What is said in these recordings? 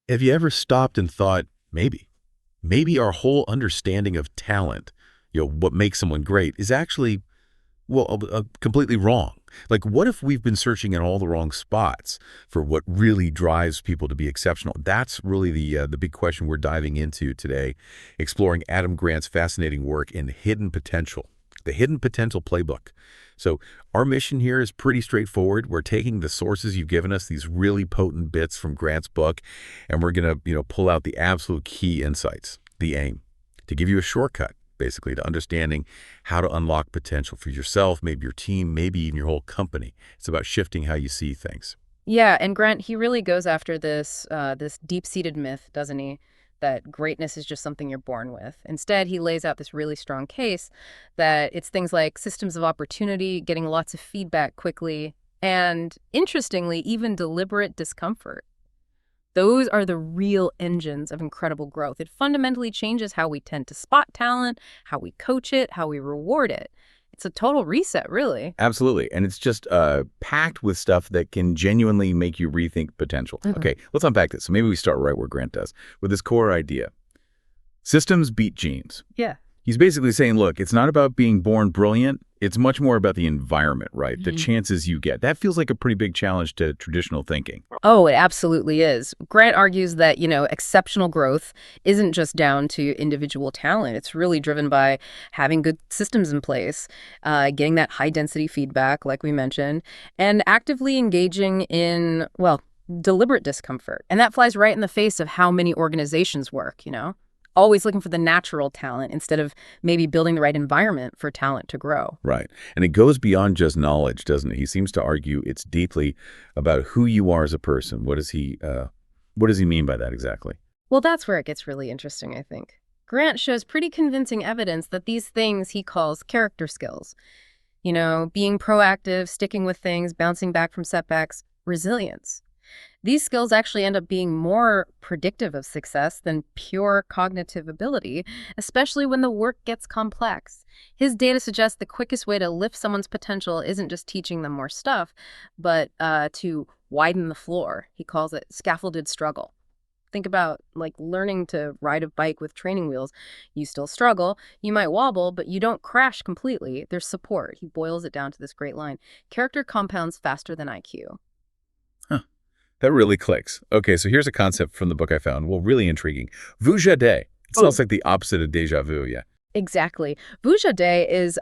Have you ever stopped and thought, maybe our whole understanding of talent, what makes someone great, is actually, completely wrong? Like, what if we've been searching in all the wrong spots for what really drives people to be exceptional? That's really the big question we're diving into today, exploring Adam Grant's fascinating work in Hidden Potential, the Hidden Potential Playbook. So our mission here is pretty straightforward. We're taking the sources you've given us, these really potent bits from Grant's book, and we're going to, pull out the absolute key insights, the aim, to give you a shortcut, basically, to understanding how to unlock potential for yourself, maybe your team, maybe even your whole company. It's about shifting how you see things. Yeah, and Grant, he really goes after this deep-seated myth, doesn't he? That greatness is just something you're born with. Instead, he lays out this really strong case that it's things like systems of opportunity, getting lots of feedback quickly, and interestingly, even deliberate discomfort. Those are the real engines of incredible growth. It fundamentally changes how we tend to spot talent, how we coach it, how we reward it. It's a total reset, really. Absolutely. And it's just packed with stuff that can genuinely make you rethink potential. Mhm. Okay, let's unpack this. So maybe we start right where Grant does, with this core idea. Systems beat genes. Yeah. He's basically saying, look, it's not about being born brilliant. It's much more about the environment, right? The Mhm. chances you get. That feels like a pretty big challenge to traditional thinking. Oh, it absolutely is. Grant argues that, exceptional growth isn't just down to individual talent. It's really driven by having good systems in place, getting that high density feedback, like we mentioned, and actively engaging in, well, deliberate discomfort. And that flies right in the face of how many organizations work. Always looking for the natural talent instead of maybe building the right environment for talent to grow. Right. And it goes beyond just knowledge, doesn't it? He seems to argue it's deeply about who you are as a person. What does he mean by that exactly? Well, that's where it gets really interesting, I think. Grant shows pretty convincing evidence that these things he calls character skills, being proactive, sticking with things, bouncing back from setbacks, resilience. These skills actually end up being more predictive of success than pure cognitive ability, especially when the work gets complex. His data suggests the quickest way to lift someone's potential isn't just teaching them more stuff, but to widen the floor. He calls it scaffolded struggle. Think about like learning to ride a bike with training wheels. You still struggle, you might wobble, but you don't crash completely. There's support. He boils it down to this great line. Character compounds faster than IQ. Huh. That really clicks. Okay, so here's a concept from the book I found. Well, really intriguing. Vuja de. It sounds like the opposite of deja vu, yeah. Exactly. Vuja de is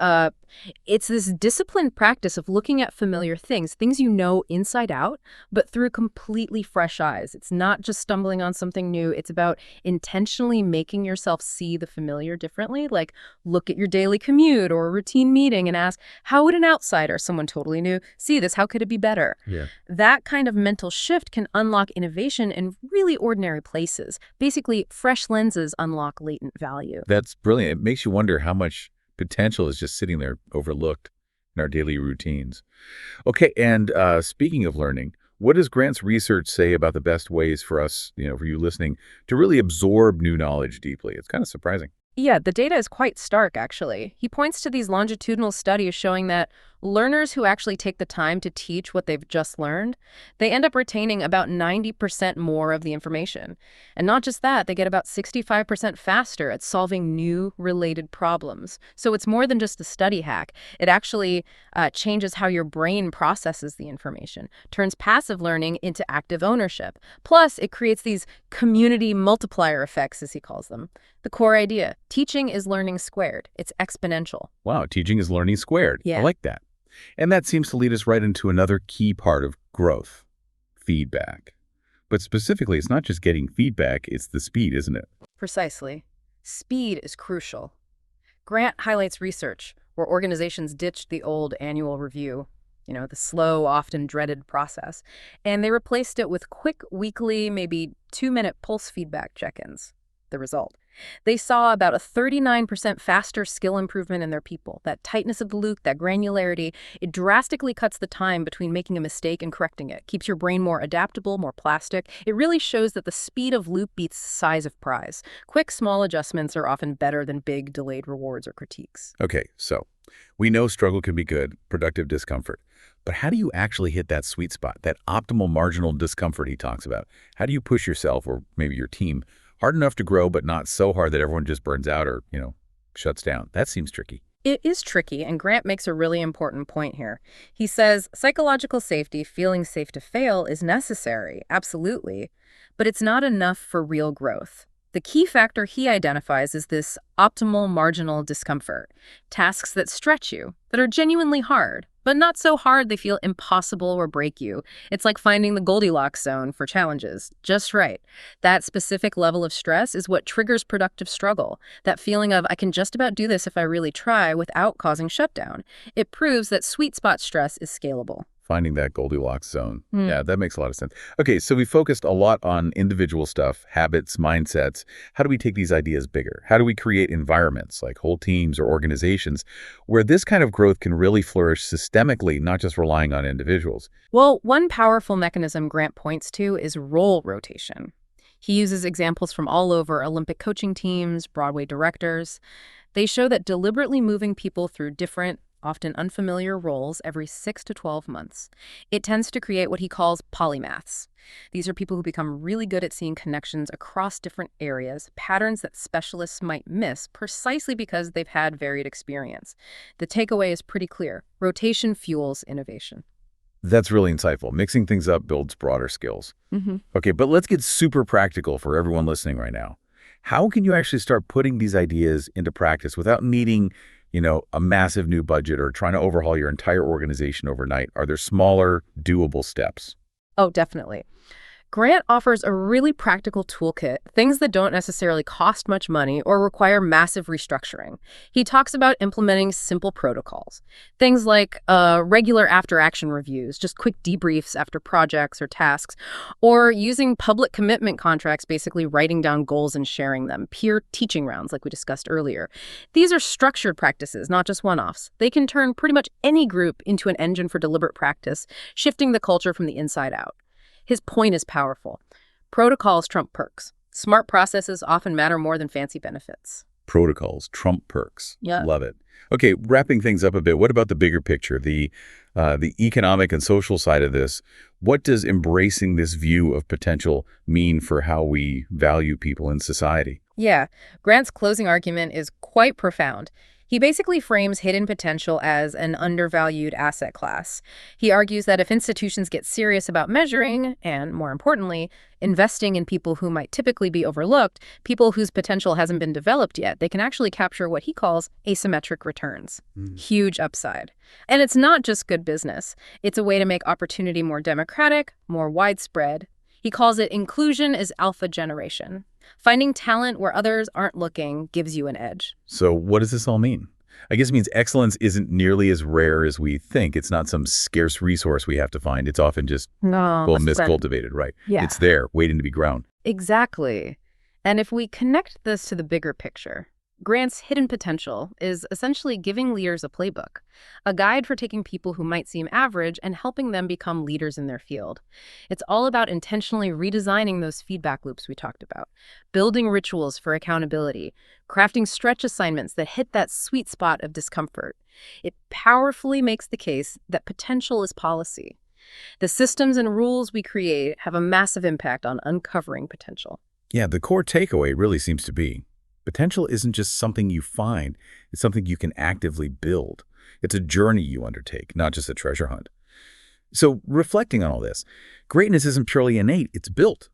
it's this disciplined practice of looking at familiar things you know inside out, but through completely fresh eyes. It's not just stumbling on something new. It's about intentionally making yourself see the familiar differently. Like look at your daily commute or a routine meeting and ask, how would an outsider, someone totally new, see this? How could it be better? Yeah. That kind of mental shift can unlock innovation in really ordinary places. Basically, fresh lenses unlock latent value. That's brilliant. It makes you wonder how much potential is just sitting there overlooked in our daily routines. Okay, and speaking of learning, what does Grant's research say about the best ways for us, for you listening, to really absorb new knowledge deeply? It's kind of surprising. Yeah, the data is quite stark, actually. He points to these longitudinal studies showing that learners who actually take the time to teach what they've just learned, they end up retaining about 90% more of the information. And not just that, they get about 65% faster at solving new related problems. So it's more than just a study hack. It actually changes how your brain processes the information, turns passive learning into active ownership. Plus, it creates these community multiplier effects, as he calls them. The core idea, teaching is learning squared. It's exponential. Wow, teaching is learning squared. I Yeah. like that. And that seems to lead us right into another key part of growth, feedback. But specifically, it's not just getting feedback, it's the speed, isn't it? Precisely. Speed is crucial. Grant highlights research where organizations ditched the old annual review, the slow, often dreaded process, and they replaced it with quick, weekly, maybe 2-minute pulse feedback check-ins. The result. They saw about a 39% faster skill improvement in their people. That tightness of the loop, that granularity, it drastically cuts the time between making a mistake and correcting it. Keeps your brain more adaptable, more plastic. It really shows that the speed of loop beats the size of prize. Quick, small adjustments are often better than big, delayed rewards or critiques. Okay, so we know struggle can be good, productive discomfort. But how do you actually hit that sweet spot, that optimal marginal discomfort he talks about? How do you push yourself or maybe your team hard enough to grow, but not so hard that everyone just burns out or, shuts down? That seems tricky. It is tricky, and Grant makes a really important point here. He says psychological safety, feeling safe to fail, is necessary, absolutely, but it's not enough for real growth. The key factor he identifies is this optimal marginal discomfort, tasks that stretch you, that are genuinely hard, but not so hard they feel impossible or break you. It's like finding the Goldilocks zone for challenges, just right. That specific level of stress is what triggers productive struggle, that feeling of I can just about do this if I really try without causing shutdown. It proves that sweet spot stress is scalable. Finding that Goldilocks zone. Yeah, that makes a lot of sense. Okay, so we focused a lot on individual stuff, habits, mindsets. How do we take these ideas bigger? How do we create environments, like whole teams or organizations, where this kind of growth can really flourish systemically, not just relying on individuals? Well, one powerful mechanism Grant points to is role rotation. He uses examples from all over Olympic coaching teams, Broadway directors. They show that deliberately moving people through different, often unfamiliar roles every 6 to 12 months. It tends to create what he calls polymaths. These are people who become really good at seeing connections across different areas, patterns that specialists might miss precisely because they've had varied experience. The takeaway is pretty clear. Rotation fuels innovation. That's really insightful. Mixing things up builds broader skills. Okay, but let's get super practical for everyone listening right now. How can you actually start putting these ideas into practice without needing a massive new budget or trying to overhaul your entire organization overnight? Are there smaller, doable steps? Oh, definitely. Grant offers a really practical toolkit, things that don't necessarily cost much money or require massive restructuring. He talks about implementing simple protocols, things like regular after-action reviews, just quick debriefs after projects or tasks, or using public commitment contracts, basically writing down goals and sharing them, peer teaching rounds like we discussed earlier. These are structured practices, not just one-offs. They can turn pretty much any group into an engine for deliberate practice, shifting the culture from the inside out. His point is powerful. Protocols trump perks. Smart processes often matter more than fancy benefits. Protocols trump perks. Yeah. Love it. Okay, wrapping things up a bit, what about the bigger picture, the economic and social side of this? What does embracing this view of potential mean for how we value people in society? Yeah, Grant's closing argument is quite profound. He basically frames hidden potential as an undervalued asset class. He argues that if institutions get serious about measuring, and more importantly, investing in people who might typically be overlooked, people whose potential hasn't been developed yet, they can actually capture what he calls asymmetric returns. Huge upside. And it's not just good business. It's a way to make opportunity more democratic, more widespread. He calls it inclusion as alpha generation. Finding talent where others aren't looking gives you an edge. So what does this all mean? I guess it means excellence isn't nearly as rare as we think. It's not some scarce resource we have to find. It's often just, miscultivated, right? Yeah. It's there, waiting to be grown. Exactly. And if we connect this to the bigger picture, Grant's Hidden Potential is essentially giving leaders a playbook, a guide for taking people who might seem average and helping them become leaders in their field. It's all about intentionally redesigning those feedback loops we talked about, building rituals for accountability, crafting stretch assignments that hit that sweet spot of discomfort. It powerfully makes the case that potential is policy. The systems and rules we create have a massive impact on uncovering potential. Yeah, the core takeaway really seems to be potential isn't just something you find, it's something you can actively build. It's a journey you undertake, not just a treasure hunt. So reflecting on all this, greatness isn't purely innate, it's built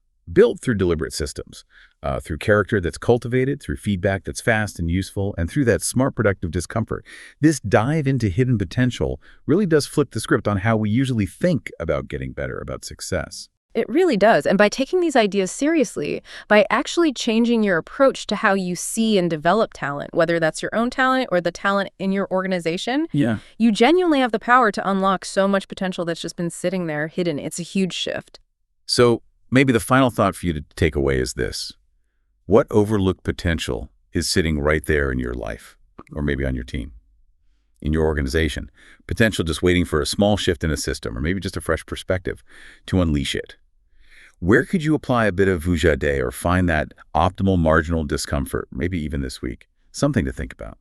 through deliberate systems, through character that's cultivated, through feedback that's fast and useful, and through that smart, productive discomfort. This dive into hidden potential really does flip the script on how we usually think about getting better, about success. It really does. And by taking these ideas seriously, by actually changing your approach to how you see and develop talent, whether that's your own talent or the talent in your organization, you genuinely have the power to unlock so much potential that's just been sitting there hidden. It's a huge shift. So maybe the final thought for you to take away is this. What overlooked potential is sitting right there in your life, or maybe on your team, in your organization? Potential just waiting for a small shift in a system, or maybe just a fresh perspective to unleash it. Where could you apply a bit of vuja day or find that optimal marginal discomfort, maybe even this week? Something to think about.